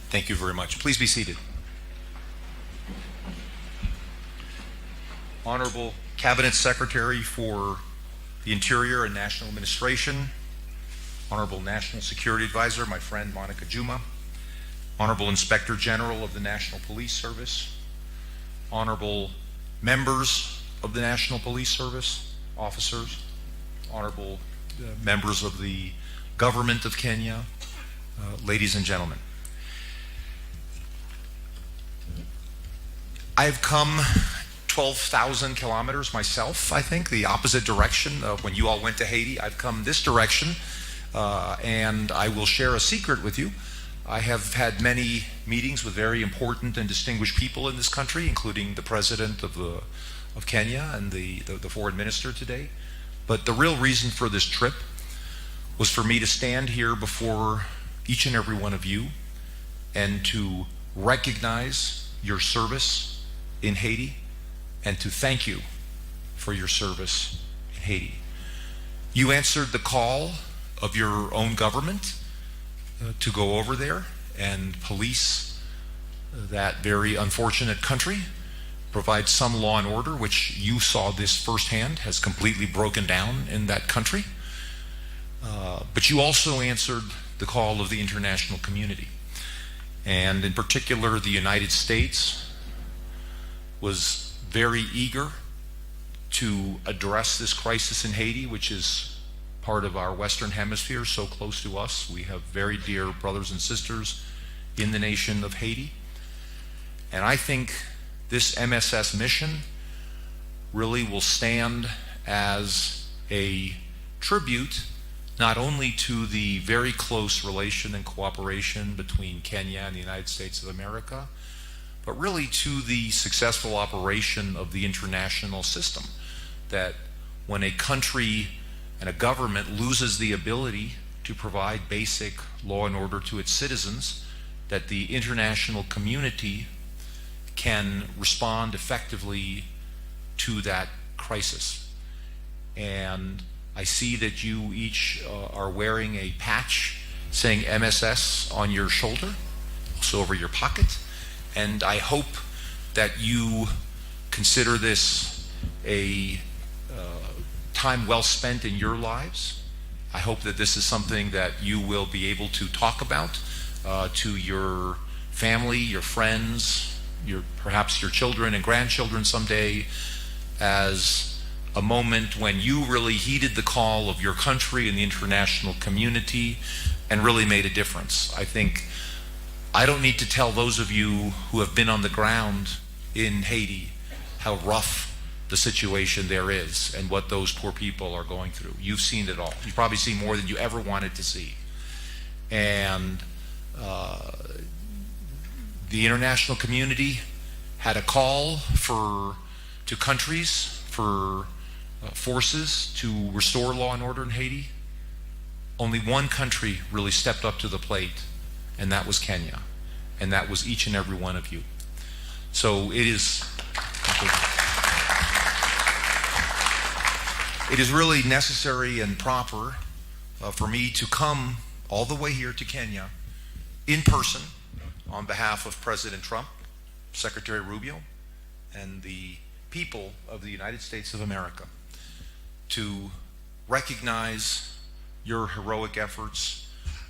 Thank you very much. Please be seated. Honorable Cabinet Secretary for the Interior and National Administration, Honorable National Security Advisor, my friend Monica Juma, Honorable Inspector General of the National Police Service, Honorable members of the National Police Service, officers, Honorable members of the Government of Kenya, ladies and gentlemen. I've come 12,000 kilometers myself, I think, the opposite direction of when you all went to Haiti. I've come this direction, and I will share a secret with you. I have had many meetings with very important and distinguished people in this country, including the President of Kenya and the Foreign Minister today. But the real reason for this trip was for me to stand here before each and every one of you and to recognize your service in Haiti and to thank you for your service in Haiti. You answered the call of your own government to go over there and police that very unfortunate country, provide some law and order, which you saw this firsthand has completely broken down in that country. But you also answered the call of the international community. And in particular, the United States was very eager to address this crisis in Haiti, which is part of our Western Hemisphere, so close to us. We have very dear brothers and sisters in the nation of Haiti. And I think this MSS mission really will stand as a tribute not only to the very close relation and cooperation between Kenya and the United States of America, but really to the successful operation of the international system, that when a country and a government loses the ability to provide basic law and order to its citizens, that the international community can respond effectively to that crisis. And I see that you each are wearing a patch saying MSS on your shoulder, also over your pocket. And I hope that you consider this a time well spent in your lives. I hope that this is something that you will be able to talk about to your family, your friends, perhaps your children and grandchildren someday, as a moment when you really heeded the call of your country and the international community and really made a difference. I think I don't need to tell those of you who have been on the ground in Haiti how rough the situation there is and what those poor people are going through. You've seen it all. You've probably seen more than you ever wanted to see. And the international community had a call to countries for forces to restore law and order in Haiti. Only one country really stepped up to the plate, and that was Kenya. And that was each and every one of you. So it is really necessary and proper for me to come all the way here to Kenya in person on behalf of President Trump, Secretary Rubio, and the people of the United States of America to recognize your heroic efforts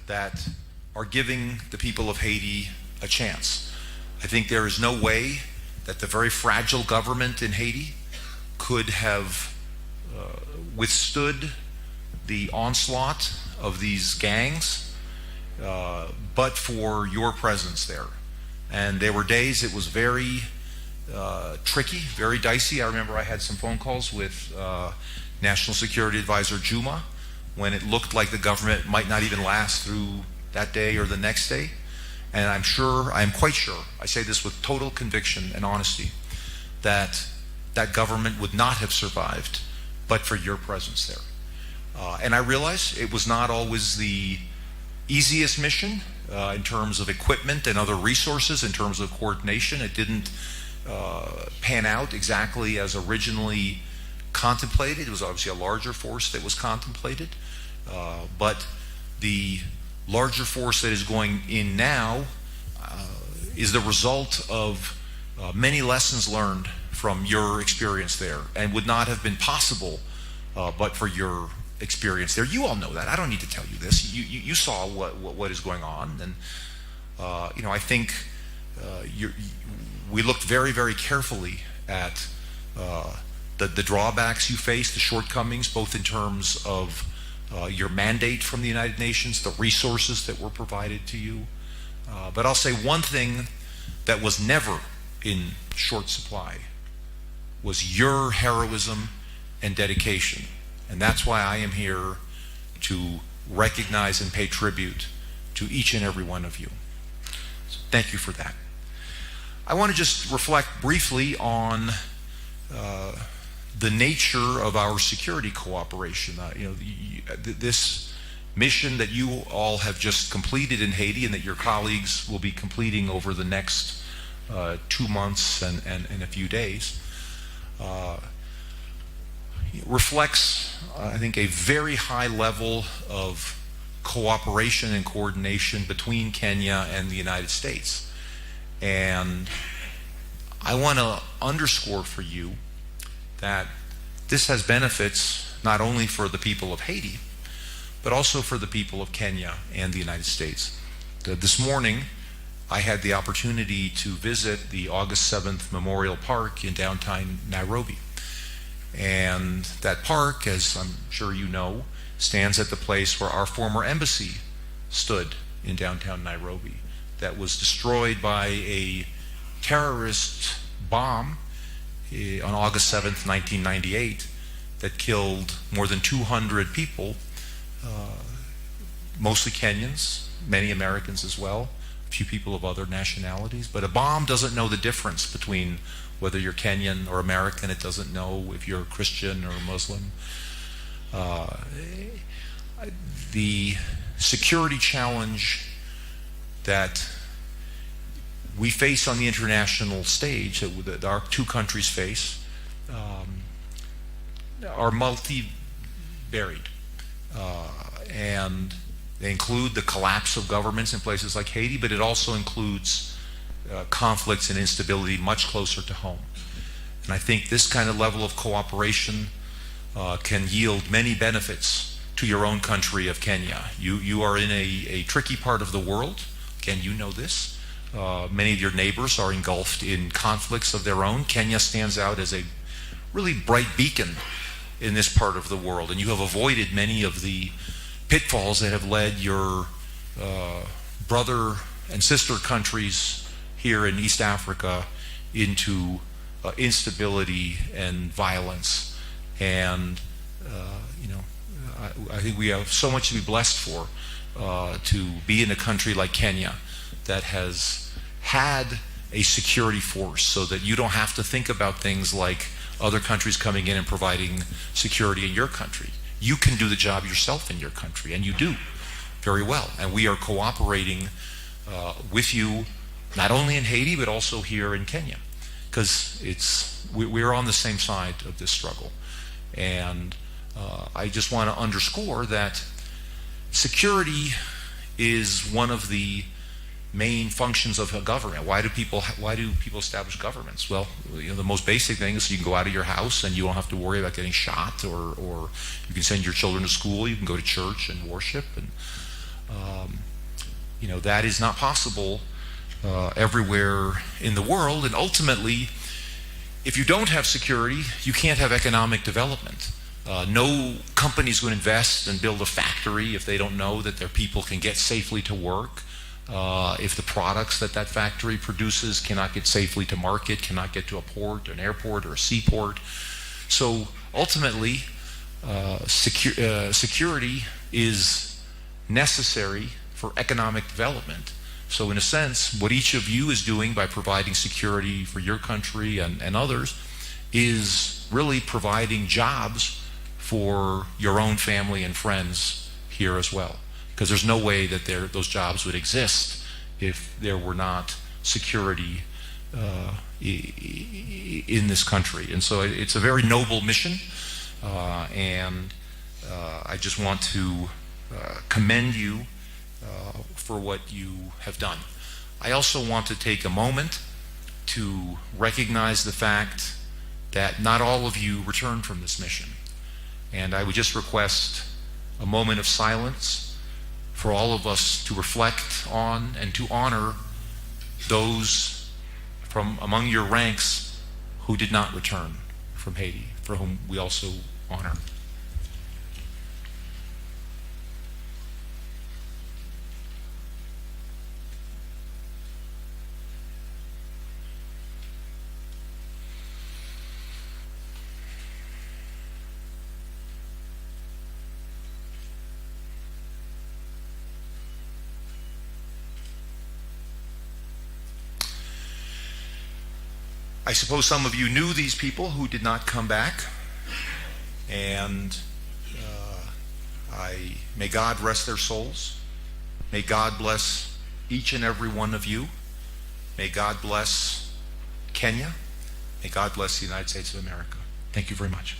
that are giving the people of Haiti a chance. I think there is no way that the very fragile government in Haiti could have withstood the onslaught of these gangs but for your presence there. And there were days it was very tricky, very dicey. I remember I had some phone calls with National Security Advisor Juma when it looked like the government might not even last through that day or the next day. And I'm quite sure, I say this with total conviction and honesty, that that government would not have survived but for your presence there. And I realize it was not always the easiest mission in terms of equipment and other resources, in terms of coordination. It didn't pan out exactly as originally contemplated. It was obviously a larger force that was contemplated, but the larger force that is going in now, is the result of many lessons learned from your experience there, and would not have been possible but for your experience there. You all know that. I don't need to tell you this. You saw what is going on, and I think we looked very, very carefully at the drawbacks you face, the shortcomings, both in terms of your mandate from the United Nations, the resources that were provided to you. But I'll say one thing that was never in short supply was your heroism and dedication. And that's why I am here to recognize and pay tribute to each and every one of you. So thank you for that. I want to just reflect briefly on the nature of our security cooperation. This mission that you all have just completed in Haiti, and that your colleagues will be completing over the next 2 months and a few days, reflects, I think, a very high level of cooperation and coordination between Kenya and the United States. And I want to underscore for you that this has benefits not only for the people of Haiti, but also for the people of Kenya and the United States. This morning, I had the opportunity to visit the August 7th Memorial Park in downtown Nairobi. And that park, as I'm sure you know, stands at the place where our former embassy stood in downtown Nairobi, that was destroyed by a terrorist bomb on August 7th, 1998, that killed more than 200 people, mostly Kenyans, many Americans as well, a few people of other nationalities. But a bomb doesn't know the difference between whether you're Kenyan or American. It doesn't know if you're a Christian or a Muslim. The security challenge that we face on the international stage, that our two countries face, are multi-varied. And they include the collapse of governments in places like Haiti, but it also includes conflicts and instability much closer to home. And I think this kind of level of cooperation can yield many benefits to your own country of Kenya. You are in a tricky part of the world. Again, you know this. Many of your neighbors are engulfed in conflicts of their own. Kenya stands out as a really bright beacon in this part of the world, and you have avoided many of the pitfalls that have led your brother and sister countries here in East Africa into instability and violence. And I think we have so much to be blessed for, to be in a country like Kenya that has had a security force, so that you don't have to think about things like other countries coming in and providing security in your country. You can do the job yourself in your country, and you do very well. And we are cooperating with you, not only in Haiti, but also here in Kenya, because we're on the same side of this struggle. And I just want to underscore that security is one of the main functions of a government. Why do people establish governments? Well, the most basic thing is you can go out of your house and you don't have to worry about getting shot, or you can send your children to school, you can go to church and worship, and that is not possible everywhere in the world. And ultimately, if you don't have security, you can't have economic development. No company is going to invest and build a factory if they don't know that their people can get safely to work. If the products that factory produces cannot get safely to market, cannot get to a port, an airport, or a seaport. So ultimately, security is necessary for economic development. So in a sense, what each of you is doing by providing security for your country and others is really providing jobs for your own family and friends here as well. Because there's no way that those jobs would exist if there were not security in this country. And so it's a very noble mission, and I just want to commend you for what you have done. I also want to take a moment to recognize the fact that not all of you returned from this mission. And I would just request a moment of silence for all of us to reflect on and to honor those from among your ranks who did not return from Haiti, for whom we also honor. I suppose some of you knew these people who did not come back, and may God rest their souls. May God bless each and every one of you. May God bless Kenya. May God bless the United States of America. Thank you very much.